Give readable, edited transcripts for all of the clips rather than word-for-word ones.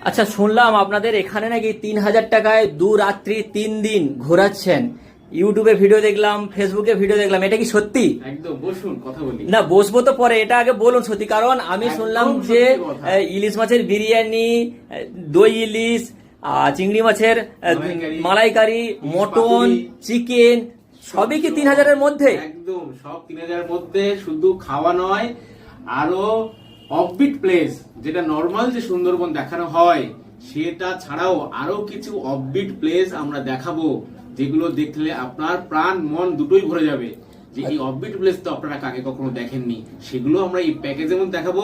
আচ্ছা, শুনলাম আপনাদের এখানে নাকি 3,000 টাকায় 2 রাত্রি 3 দিন ঘোরাচ্ছেন। ইউটিউবে ভিডিও দেখলাম, ফেসবুকে ভিডিও দেখলাম, এটা কি সত্যি? একদম, বসুন কথা বলি। না, বসবো তো পরে, এটা আগে বলুন সত্যি। কারণ আমি একদম শুনলাম সত্যি যে কথা। ইলিশ মাছের বিরিয়ানি, দই ইলিশ, চিংড়ি মাছের মালাইকারি, মটন, চিকেন সবই কি 3,000-এর মধ্যে? একদম সব 3,000-এর মধ্যে। শুধু খাওয়া নয়, আরো অফবিট প্লেস, যেটা নর্মাল যে সুন্দরবন দেখানো হয় সেটা ছাড়াও আরো কিছু অফবিট প্লেস আমরা দেখাবো, যেগুলো দেখলে আপনার প্রাণ মন দুটোই ভরে যাবে। যে এই অফবিট প্লেস তো আপনারা আগে কখনো দেখেননি, সেগুলো আমরা এই প্যাকেজের মধ্যে দেখাবো।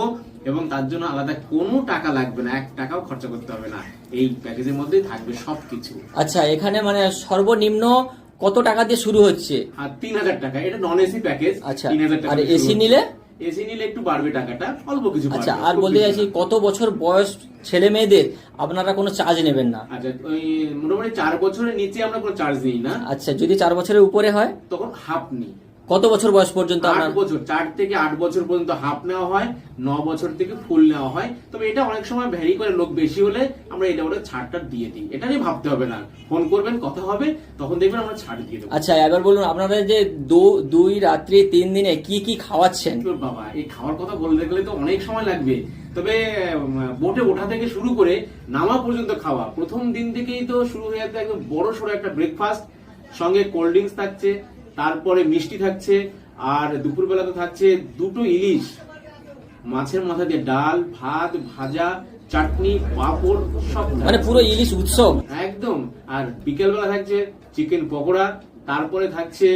এবং তার জন্য আলাদা কোনো টাকা লাগবে না, 1 টাকাও খরচা করতে হবে না, এই প্যাকেজের মধ্যেই থাকবে সবকিছু। আচ্ছা, এখানে মানে সর্বনিম্ন কত টাকা দিয়ে শুরু হচ্ছে? আর 3,000 টাকা, এটা নন এসি প্যাকেজ। আচ্ছা, 3,000 টাকা। আর এসি নিলে? এসি নিলে একটু বাড়বে টাকাটা, অল্প কিছু বাড়বে। আচ্ছা, আর বলতে চাইছি কত বছর বয়স ছেলে মেয়েদের আপনারা কোনো চার্জ নেবেন না? আচ্ছা, ওই মোটামুটি 4 বছরের নিচে আমরা কোনো চার্জ নিই না। আচ্ছা, যদি 4 বছরের উপরে হয় তখন হাফ নিই। কত বছর বয়স পর্যন্ত? 8 বছর, 4 থেকে 8 বছর পর্যন্ত হাফ নেওয়া হয়, 9 বছর থেকে ফুল নেওয়া হয়। তবে এটা অনেক সময় ভ্যারি করে, লোক বেশি হলে আমরা এটা ওটা ছাড়টা দিয়ে দিই। এটা নিয়ে ভাবতে হবে না, ফোন করবেন, কথা হবে, তখন দেখবেন আমরা ছাড় দিয়ে দেবো। আচ্ছা, এবার বলুন আপনারা যে 2 রাত্রি 3 দিনে কি কি খাওয়াচ্ছেন? তোর বাবা, এই খাওয়ার কথা বলতে গেলে তো অনেক সময় লাগবে। তবে বোটে ওঠা থেকে শুরু করে নামা পর্যন্ত খাওয়া, প্রথম দিন থেকেই তো শুরু হয়ে যাচ্ছে একদম বড় সড়ো একটা ব্রেকফাস্ট, সঙ্গে কোল্ড ড্রিঙ্কস থাকছে, তারপরে মিষ্টি থাকছে, আর দুপুরবেলা তো থাকছে 2টো ইলিশ মাছের মাথা দিয়ে ডাল, ভাত, ভাজা, চাটনি, পাঁপড়, সব মানে পুরো ইলিশ উৎসব একদম। আর বিকেলবেলা থাকছে চিকেন পকোড়া, তারপরে থাকছে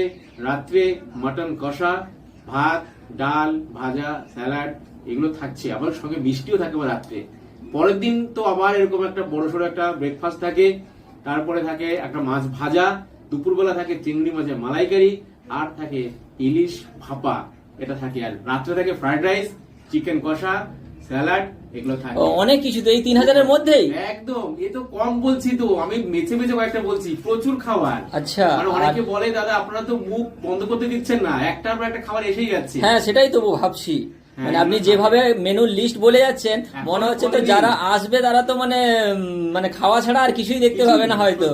রাত্রে মটন কষা, ভাত, ডাল, ভাজা, স্যালাড, এগুলো থাকছে। আবার সঙ্গে মিষ্টিও থাকে রাত্রে। পরের দিন তো আবার এরকম একটা বড়সড় একটা ব্রেকফাস্ট থাকে, তারপরে থাকে একটা মাছ ভাজা, দুপুরবেলা থাকে চিংড়ি মাছের মালাইকারি, আর থাকে ইলিশ ভাপা, এটা থাকে। আর রাত্রে থাকে ফ্রাইড রাইস, চিকেন কষা, স্যালাড, এগুলো থাকে। অনেক কিছু তো এই 3,000-এর মধ্যেই? একদম, এ তো কম বলছি, তো আমি মেছে মেছে কয়েকটা বলছি, প্রচুর খাবার। আচ্ছা, মানে অনেকে বলে দাদা আপনারা তো মুখ বন্ধ করতে দিচ্ছেন না, একটার পর একটা খাবার এসেই যাচ্ছে। হ্যাঁ, সেটাই তো ভাবছি। মানে আপনি যেভাবে মেনু লিস্ট বলে যাচ্ছেন, মনে হচ্ছে তো যারা আসবে তারা তো মানে খাওয়া ছাড়া আর কিছুই দেখতে পাবে না হয়তো।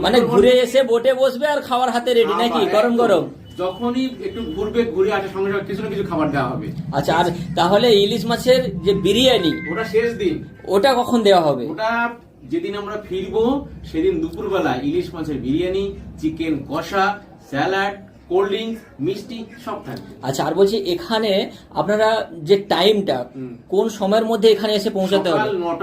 মানে ঘুরে এসে বোটে বসবে আর খাওয়ার হাতে রেডি, নাকি গরম গরম? যখনই একটু ঘুরবে, ঘুরে আসার সঙ্গে সঙ্গে কিছু না কিছু খাবার দেওয়া হবে। আচ্ছা, আর তাহলে ইলিশ মাছের যে বিরিয়ানি, ওটা শেষ দিন। ওটা কখন দেওয়া হবে? ওটা যেদিন আমরা ফিরবো সেদিন দুপুরবেলা ইলিশ মাছের বিরিয়ানি, চিকেন কষা, স্যালাড, কোল্ড ড্রিঙ্কস, মিষ্টি সব থাকবে। আচ্ছা, আর বলছি এখানে আপনারা যে টাইমটা, কোন সময়ের মধ্যে এখানে এসে পৌঁছাতে হবে? সকাল 9টা